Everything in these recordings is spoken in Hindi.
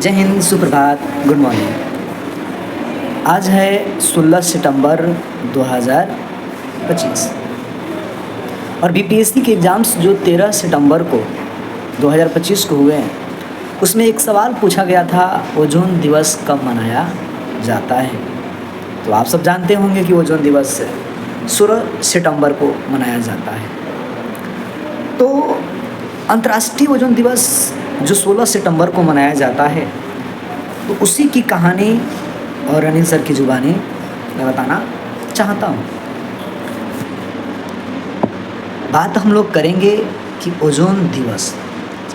जय हिंद, सुप्रभात, गुड मॉर्निंग। आज है 16 सितंबर 2025 और बीपीएससी के एग्ज़ाम्स जो 13 सितंबर को 2025 को हुए हैं, उसमें एक सवाल पूछा गया था, ओजोन दिवस कब मनाया जाता है। तो आप सब जानते होंगे कि ओजोन दिवस 16 सितंबर को मनाया जाता है। तो अंतर्राष्ट्रीय ओजोन दिवस जो 16 सितंबर को मनाया जाता है, तो उसी की कहानी और अनिल सर की जुबानी मैं बताना चाहता हूँ। बात हम लोग करेंगे कि ओजोन दिवस,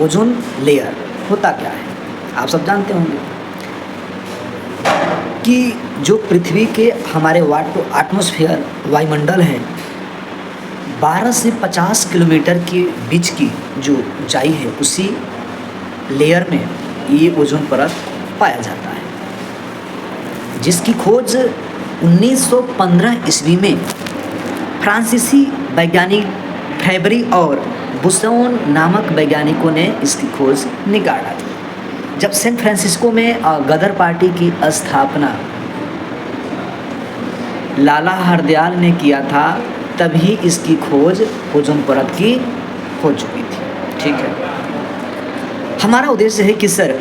ओजोन लेयर होता क्या है। आप सब जानते होंगे कि जो पृथ्वी के हमारे एटमॉस्फेयर वायुमंडल है, 12 से 50 किलोमीटर के बीच की जो ऊंचाई है, उसी लेयर में ये ओजोन परत पाया जाता है, जिसकी खोज 1915 ईस्वी में फ्रांसीसी वैज्ञानिक फैबरी और बुसोन नामक वैज्ञानिकों ने इसकी खोज निकाला थी। जब सैन फ्रांसिस्को में गदर पार्टी की स्थापना लाला हरदयाल ने किया था, तभी इसकी खोज ओजोन परत की हो चुकी थी। ठीक है, हमारा उद्देश्य है कि सर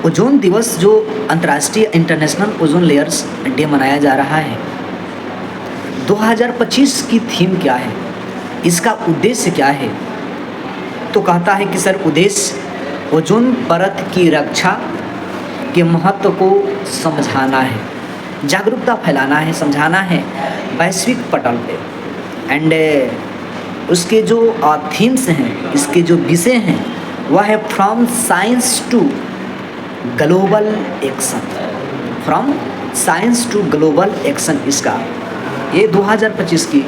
ओजोन दिवस जो अंतर्राष्ट्रीय इंटरनेशनल ओजोन लेयर्स डे मनाया जा रहा है, 2025 की थीम क्या है, इसका उद्देश्य क्या है। तो कहता है कि सर उद्देश्य ओजोन परत की रक्षा के महत्व को समझाना है, जागरूकता फैलाना है, समझाना है वैश्विक पटल पे। एंड उसके जो थीम्स हैं, इसके जो विषय हैं, वह है from science to global action. From science to global action, इसका ये 2025 की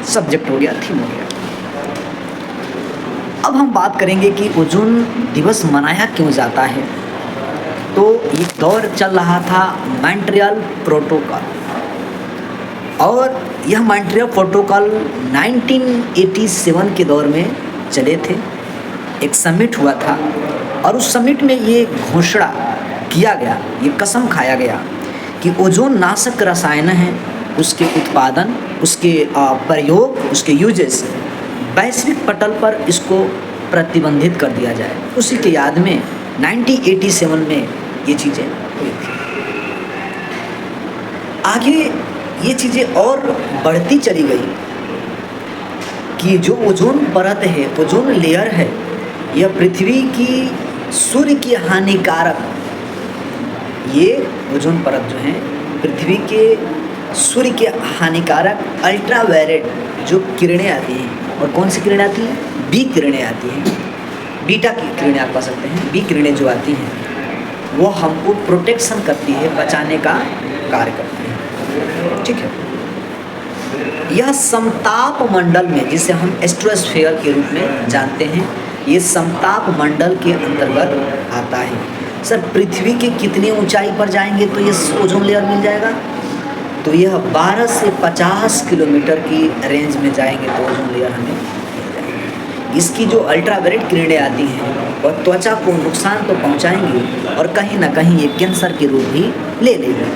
सब्जेक्ट हो गया, थीम हो गया। अब हम बात करेंगे कि ओजोन दिवस मनाया क्यों जाता है। तो एक दौर चल रहा था मॉन्ट्रियल प्रोटोकॉल, और यह मॉन्ट्रियल प्रोटोकॉल 1987 के दौर में चले थे। एक समिट हुआ था और उस समिट में ये घोषणा किया गया, ये कसम खाया गया कि ओजोन नाशक रसायन हैं, उसके उत्पादन, उसके प्रयोग, उसके यूजेस वैश्विक पटल पर इसको प्रतिबंधित कर दिया जाए। उसी के याद में 1987 में ये चीज़ें हुई थी। आगे ये चीज़ें और बढ़ती चली गई कि जो ओजोन परत है, ओजोन लेयर है, यह पृथ्वी की सूर्य की हानिकारक, ये ओजोन परत जो है पृथ्वी के सूर्य के हानिकारक अल्ट्रावायलेट जो किरणें आती हैं, और कौन सी किरणें आती हैं, बी किरणें आती हैं, बीटा की किरणें आप कह सकते हैं, बी किरणें जो आती हैं, वो हमको प्रोटेक्शन करती है, बचाने का कार्य करती है। ठीक है, यह समताप मंडल में, जिसे हम एस्ट्रोस्फीयर के रूप में जानते हैं, ये समताप मंडल के अंतर्गत आता है। सर पृथ्वी के कितनी ऊंचाई पर जाएंगे तो ये ओजोन लेयर मिल जाएगा। तो यह 12 से 50 किलोमीटर की रेंज में जाएंगे तो ओजोन लेयर हमें मिल जाएगी। इसकी जो अल्ट्रावायलेट किरणें आती हैं वह त्वचा को नुकसान तो पहुंचाएंगी और कहीं ना कहीं ये कैंसर के रूप भी ले लेगी।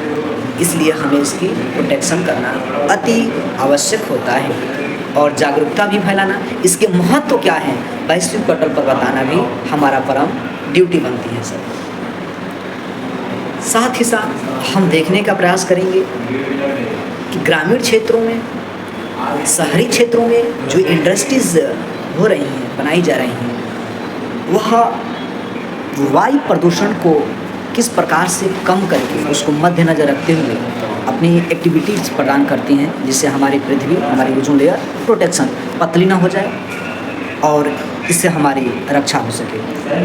इसलिए हमें इसकी प्रोटेक्शन करना अति आवश्यक होता है और जागरूकता भी फैलाना, इसके महत्व क्या है वैश्विक पटल पर बताना भी हमारा परम ड्यूटी बनती है। सर साथ ही साथ हम देखने का प्रयास करेंगे कि ग्रामीण क्षेत्रों में, शहरी क्षेत्रों में जो इंडस्ट्रीज हो रही हैं, बनाई जा रही हैं, वह वायु प्रदूषण को किस प्रकार से कम करके उसको मद्देनज़र रखते हुए अपनी एक्टिविटीज़ प्रदान करती हैं, जिससे हमारी पृथ्वी, हमारी ओजोन लेयर प्रोटेक्शन पतली ना हो जाए और इससे हमारी रक्षा हो सके।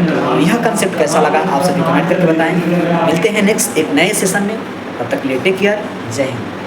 तो यह कंसेप्ट कैसा लगा आप सभी कमेंट करके बताएं। मिलते हैं नेक्स्ट एक नए सेशन में, तब तक के लिए टेक केयर, जय हिंद।